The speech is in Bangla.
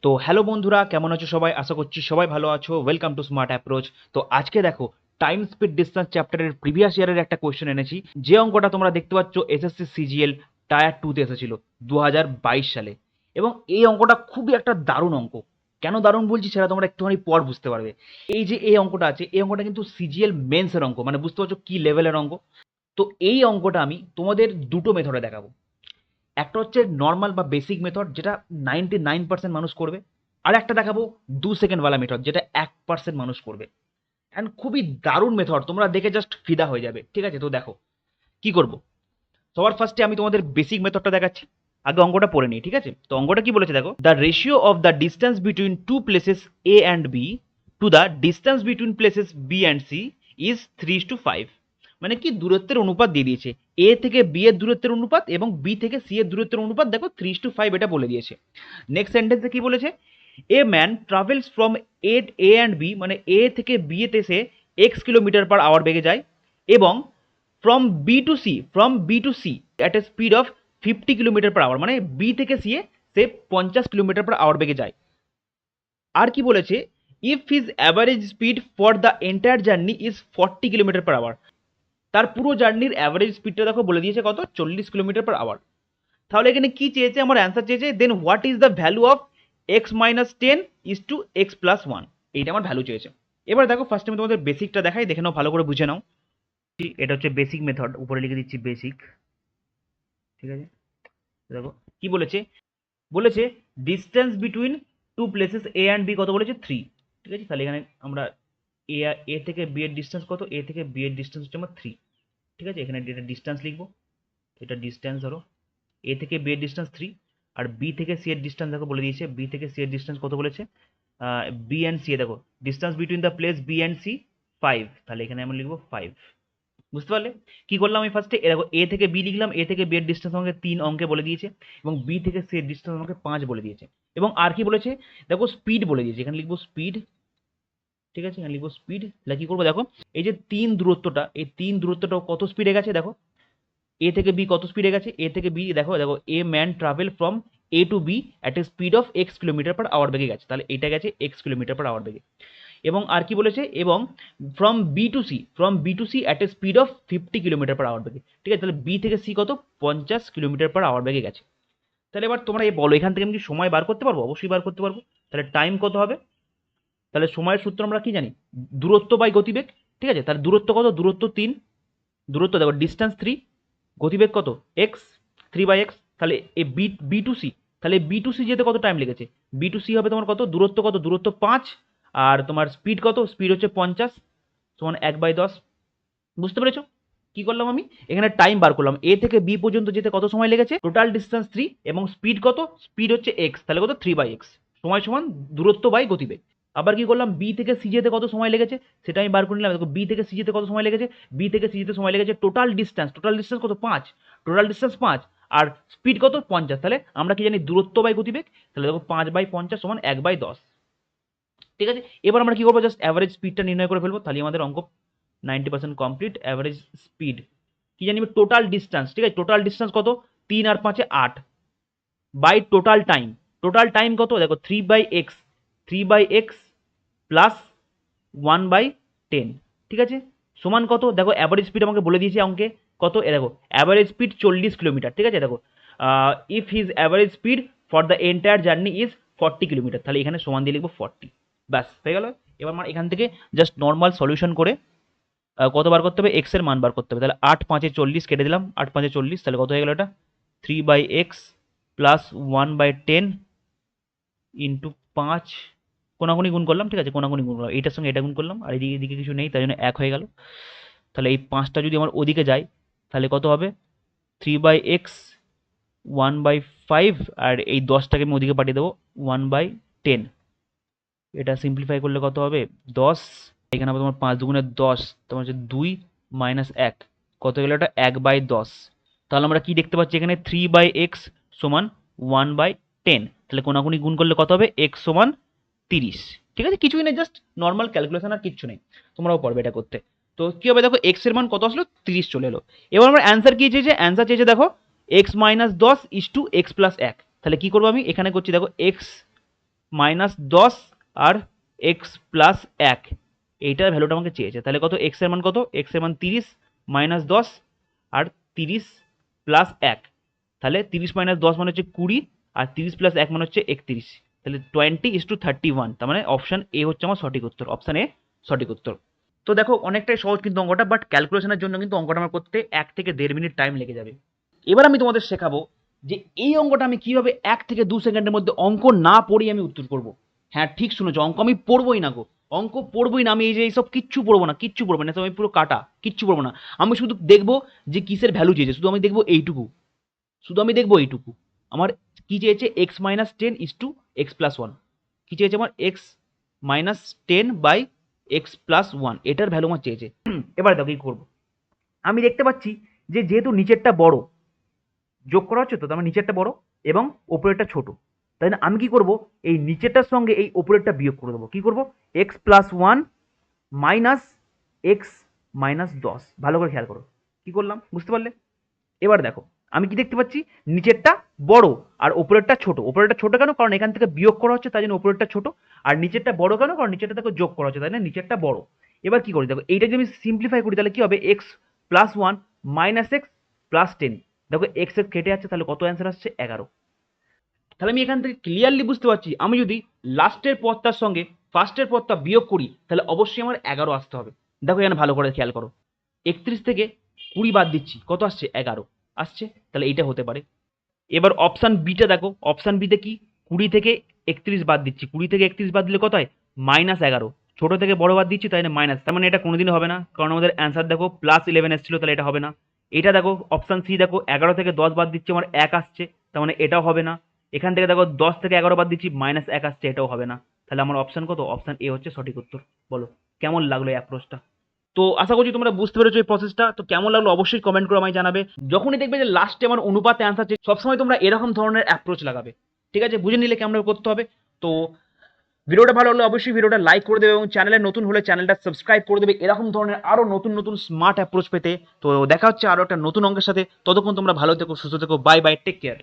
তো হ্যালো বন্ধুরা, কেমন আছো সবাই? আশা করছি সবাই ভালো আছো। Welcome to smart approach. তো আজকে দেখো, টাইম স্পিড ডিসটেন্স চ্যাপ্টারের প্রিভিয়াস ইয়ারের একটা কোয়েশ্চেন এনেছি। যে অঙ্কটা তোমরা দেখতে পাচ্ছ এসএসসি সিজিএল টায়ার 2 তে এসেছিল 2022 সালে। এবং এই অঙ্কটা খুবই একটা দারুণ অঙ্ক। কেন দারুণ বলছি সেটা তোমরা একটুখানি পর বুঝতে পারবে। এই যে এই অঙ্কটা আছে, এই অঙ্কটা কিন্তু সিজিএল মেন্সের অঙ্ক, মানে বুঝতে পারছো কি লেভেলের অঙ্ক। তো এই অঙ্কটা আমি তোমাদের দুটো মেথডে দেখাবো। একটা হচ্ছে নর্মাল বা বেসিক মেথড, যেটা 99% মানুষ করবে। আর একটা দেখাবো 2 সেকেন্ডওয়ালা মেথড, যেটা 1% মানুষ করবে। অ্যান্ড খুবই দারুণ মেথড, তোমরা দেখে জাস্ট ফিদা হয়ে যাবে। ঠিক আছে, তো দেখো কি করব। সবার ফার্স্টে আমি তোমাদের বেসিক মেথডটা দেখাচ্ছি। আগে অঙ্কটা পড়ে নিই, ঠিক আছে? তো অঙ্কটা কি বলেছে দেখো, the ratio of the distance between two places A and B to the distance between places B and C is 3:5। মানে কি, দূরত্বের অনুপাত দিয়ে দিয়েছে। এ থেকে বি এর দূরত্বের অনুপাত এবং বি থেকে সি এর দূরত্বের অনুপাত দেখো 3:5 এটা বলে দিয়েছে। নেক্সট সেন্টেন্সে কি বলেছে, a man travels from A and B, মানে এ থেকে বি এতে সে এক্স কিলোমিটার পার আওয়ার বেগে যায়, এবং from B to C at a speed of 50 kilometre per hour, মানে বি থেকে সি এ সে 50 কিলোমিটার পার আওয়ার বেগে যায়। আর কি বলেছে, if his average speed for the entire journey is 40 kilometre per hour. তার পুরো জার্নির অ্যাভারেজ স্পিডটা দেখো বলে দিয়েছে কত, 40 কিলোমিটার পার আওয়ার। তাহলে এখানে কি চেয়েছে, আমার অ্যান্সার চেয়েছে then what is the value of x-10 is to x+1। এইটা আমার ভ্যালু চেয়েছে। এবার দেখো ফার্স্ট আমি তোমাদের বেসিকটা দেখাই, দেখে নাও, ভালো করে বুঝে নাও। এটা হচ্ছে বেসিক মেথড, উপরে লিখে দিচ্ছি বেসিক। ঠিক আছে, দেখো কি বলেছে, বলেছে distance between two places A and B কত বলেছে, 3। ঠিক আছে, তাহলে এখানে আমরা এ এ থেকে বি এর ডিস্টেন্স কত, এ থেকে বি এর ডিস্টেন্স হচ্ছে আমার 3। ঠিক আছে, এখানে এটা ডিস্টেন্স লিখবো, এটা ডিস্টেন্স ধরো, এ থেকে বি এর ডিস্টেন্স 3। আর বি থেকে সি এর ডিস্টেন্স দেখো বলে দিয়েছে, বি থেকে সি এর ডিস্টেন্স কত বলেছে, বি অ্যান্ড সি, দেখো distance between the place B and C 5। তাহলে এখানে আমরা লিখবো 5। বুঝতে পারলে কি করলাম আমি ফার্স্টে, দেখো এ থেকে বি লিখলাম, এ থেকে বি এর ডিস্টেন্স আমাকে 3 অঙ্কে বলে দিয়েছে, এবং বি থেকে সি এর ডিস্টেন্স আমাকে 5 বলে দিয়েছে। এবং আর কি বলেছে দেখো, স্পিড বলে দিয়েছে, এখানে লিখবো স্পিড। ঠিক আছে, এখানে লিখবো স্পিড। তাহলে কি করবো দেখো, এই যে 3 দূরত্বটা, এই 3 দূরত্বটা কত স্পিডে গেছে দেখো, এ থেকে বি কত স্পিডে গেছে, এ থেকে বি দেখো, দেখো a man travel from A to B at a speed of X kilometre per hour বেগে গেছে, তাহলে এটা গেছে এক্স কিলোমিটার পার আওয়ার বেগে। এবং আর কি বলেছে, এবং from B to C at a speed of 50 kilometre per hour বেগে। ঠিক আছে, তাহলে বি থেকে সি কত, 50 কিলোমিটার পার আওয়ার বেগে গেছে। তাহলে এবার তোমরা এই বলো, এখান থেকে আমি কি সময় বার করতে পারবো? অবশ্যই বার করতে পারবো। তাহলে টাইম কত হবে, তাহলে সময়ের সূত্র আমরা কি জানি, দূরত্ব বাই গতিবেগ। ঠিক আছে, তাহলে দূরত্ব কত, দূরত্ব 3, দূরত্ব দেখো ডিস্টেন্স 3, গতিবেগ কত এক্স, 3/x। তাহলে এই বি টু সি, তাহলে বি টু সি যেতে কত টাইম লেগেছে, বি টু সি হবে তোমার কত, দূরত্ব কত, দূরত্ব 5, আর তোমার স্পিড কত, স্পিড হচ্ছে 50 সমান 1/10। বুঝতে পেরেছো কি করলাম আমি, এখানে টাইম বার করলাম, এ থেকে বি পর্যন্ত যেতে কত সময় লেগেছে, টোটাল ডিস্টেন্স 3, এবং স্পিড কত, স্পিড হচ্ছে এক্স, তাহলে কত 3/x, সময় সমান দূরত্ব বাই গতিবেগ। আবার কি করলাম, বি থেকে সি যেতে কত সময় লেগেছে সেটা আমি বার করে নিলাম। দেখো বি থেকে সি যেতে কত সময় লেগেছে, বি থেকে সি যেতে সময় লেগেছে টোটাল ডিস্টেন্স কত, 5, টোটাল ডিস্টেন্স 5, আর স্পিড কত 50। তাহলে আমরা কি জানি, দূরত্ব বাই গতিবেগ। তাহলে দেখো 5/50 সমান 1/10। ঠিক আছে, এবার আমরা কি করবো, জাস্ট অ্যাভারেজ স্পিডটা নির্ণয় করে ফেলবো, তাহলে আমাদের অঙ্ক 90% কমপ্লিট। অ্যাভারেজ স্পিড কি জানি, টোটাল ডিস্টেন্স। ঠিক আছে, টোটাল ডিস্টেন্স কত, 3 আর 5 8, বাই টোটাল টাইম কত দেখো, 3/x প্লাস 1/10। ঠিক আছে, সমান কত দেখো, অ্যাভারেজ স্পিড আমাকে বলে দিয়েছে অঙ্কে কত, এ দেখো অ্যাভারেজ স্পিড 40 কিলোমিটার। ঠিক আছে, দেখো if his average speed for the entire journey is 40 kilometre, তাহলে এখানে সমান দিয়ে লিখবো 40। ব্যাস হয়ে গেল। এবার আমার এখান থেকে জাস্ট নর্মাল সলিউশন করে কত বার করতে হবে, এক্স এর মান বার করতে হবে। তাহলে 8×5 = 40 কেটে দিলাম, 8×5 = 40, তাহলে কত হয়ে গেল এটা, 3/x প্লাস 1/10 ইন্টু 5, কোনাকুনি গুণ করলাম। ঠিক আছে, কোনাকুনি গুণ করলাম, এইটার সঙ্গে এটা গুণ করলাম, আর এদিকে কিছু নেই তাই জন্য 1 হয়ে গেল। তাহলে এই 5টা যদি আমার ওদিকে যায় তাহলে কত হবে, 3/x 1/5, আর এই 10টাকে আমি ওদিকে পাঠিয়ে দেবো 1/10। এটা সিম্পলিফাই করলে কত হবে, 10। এখানে হবে তোমার 5×2 = 10, তোমার হচ্ছে 2 - 1, কত গেল এটা, 1/10। তাহলে আমরা কি দেখতে পাচ্ছি এখানে, 3/x সমান 1/10। তাহলে কোনাকুনি গুণ করলে কত হবে, x সমান 30। ঠিক আছে, কিছুই নেই, জাস্ট নর্মাল ক্যালকুলেশন, আর কিচ্ছু নেই, তোমরাও পারবে এটা করতে। তো কি হবে দেখো, x এর মান কত আসলো, 30 চলে এলো। এবার আমার অ্যান্সার কি চেয়েছে, অ্যান্সার চেয়েছে দেখো x - 10 = x + 1। তাহলে কি করবো আমি, এখানে করছি দেখো x -10 আর এক্স প্লাস 1, এইটার ভ্যালুটা আমাকে চেয়েছে। তাহলে কত, এক্স এর মান কত, এক্স এর মান 30 -10 আর 30 প্লাস 1, তাহলে 30 - 10 মানে হচ্ছে 20 আর 30 প্লাস 1 মানে হচ্ছে 31। তাহলে 20:31, তার মানে অপশন এ হচ্ছে আমার সঠিক উত্তর, অপশন এ সঠিক উত্তর। তো দেখো অনেকটাই সহজ কিন্তু অঙ্কটা, বাট ক্যালকুলেশনের জন্য কিন্তু অঙ্কটা আমার করতে 1 থেকে 1.5 মিনিট টাইম লেগে যাবে। এবার আমি তোমাদের শেখাবো যে এই অঙ্কটা আমি কিভাবে 1 থেকে 2 সেকেন্ডের মধ্যে অঙ্ক না পড়েই আমি উত্তর করব। হ্যাঁ ঠিক শুনেছো, অঙ্ক আমি পড়বোই না গো, অঙ্ক পড়বোই না আমি, এই যে এইসব কিচ্ছু পড়বো না, কিচ্ছু পড়বো না, আমি পুরো কাটা, কিচ্ছু পড়বো না। আমি শুধু দেখবো যে কিসের ভ্যালু চেয়েছে, শুধু আমি দেখবো এইটুকু, শুধু আমি দেখবো এইটুকু। আমার কি চেয়েছে, X minus 10 is to X plus 1, কি চেয়েছে আমার, X minus 10 by X plus 1, এটার ভ্যালু আমার চেয়েছে। এবার দেখো কি করবো, আমি দেখতে পাচ্ছি যে যেহেতু নিচেরটা বড় যোগ করা হচ্ছে, তো তার মানে নিচেরটা বড় এবং ওপরেরটা ছোট, তাই না, আমি কি করব, এই নিচেরটার সঙ্গে এই ওপরেরটা বিয়োগ করে দেবো। কি করব, x plus 1 minus x minus 10, ভালো করে খেয়াল করো কি করলাম, বুঝতে পারলে? এবার দেখো আমি কি দেখতে পাচ্ছি, নিচেরটা বড় আর ওপরেরটা ছোট। ওপরেরটা ছোট কেন, কারণ এখান থেকে বিয়োগ করা হচ্ছে তাই জন্য ওপরেরটা ছোট, আর নিচেরটা বড় কেন, কারণ নিচেরটা দেখো যোগ করা হচ্ছে তাই না নিচেরটা বড়। এবার কি করি দেখো, এইটা যদি আমি সিম্পলিফাই করি তাহলে কি হবে, x plus 1 minus x plus 10, দেখো এক্স এক্স কেটে যাচ্ছে, তাহলে কত অ্যান্সার আসছে, 11। তাহলে আমি এখান থেকে ক্লিয়ারলি বুঝতে পারছি আমি যদি লাস্টের পদটার সঙ্গে ফার্স্টের পদটা বিয়োগ করি তাহলে অবশ্যই আমার 11 আসতে হবে। দেখো এখানে ভালো করে খেয়াল করো, 31 থেকে 20 বাদ দিচ্ছি, কত আসছে, 11 আসছে, তাহলে এইটা হতে পারে। এবার অপশান বিটা দেখো, অপশান বিতে কি, 20 থেকে 31 বাদ দিচ্ছি, 20 থেকে 31 বাদ দিলে কত হয়, -11, ছোট থেকে বড় বাদ দিচ্ছি তাই না মাইনাস, তার মানে এটা কোনোদিনই হবে না, কারণ আমাদের অ্যান্সার দেখো +11 এসেছিল, তাহলে এটা হবে না। এটা দেখো অপশান সি দেখো, 11 থেকে 10 বাদ দিচ্ছি আমার 1 আসছে, তার মানে এটাও হবে না। এখান থেকে দেখো 10 থেকে 11 বাদ দিচ্ছি -1 আসছে, এটাও হবে না। তাহলে আমার অপশান কত, অপশান এ হচ্ছে সঠিক উত্তর। বলো কেমন লাগলো এই অ্যাপ্রোচটা? তো আশা করছি তোমরা বুঝতে পেরেছো এই প্রসেসটা। তো কেমন লাগলো অবশ্যই কমেন্ট করে আমায় জানাবে। যখনই দেখবে যে লাস্টে আমার অনুপাতে অ্যান্সার চেয়ে, সবসময় তোমরা এরকম ধরনের অ্যাপ্রোচ লাগাবে, ঠিক আছে, বুঝে নিলে কেমন করতে হবে। তো ভিডিওটা ভালো হলে অবশ্যই ভিডিওটা লাইক করে দেবে এবং চ্যানেলে নতুন হলে চ্যানেলটা সাবস্ক্রাইব করে দেবে এরকম ধরনের আরো নতুন নতুন স্মার্ট অ্যাপ্রোচ পেতে। তো দেখা হচ্ছে আরো একটা নতুন অঙ্কের সাথে, ততক্ষণ তোমরা ভালো থেকো, সুস্থ থেকো, বাই বাই, টেক কেয়ার।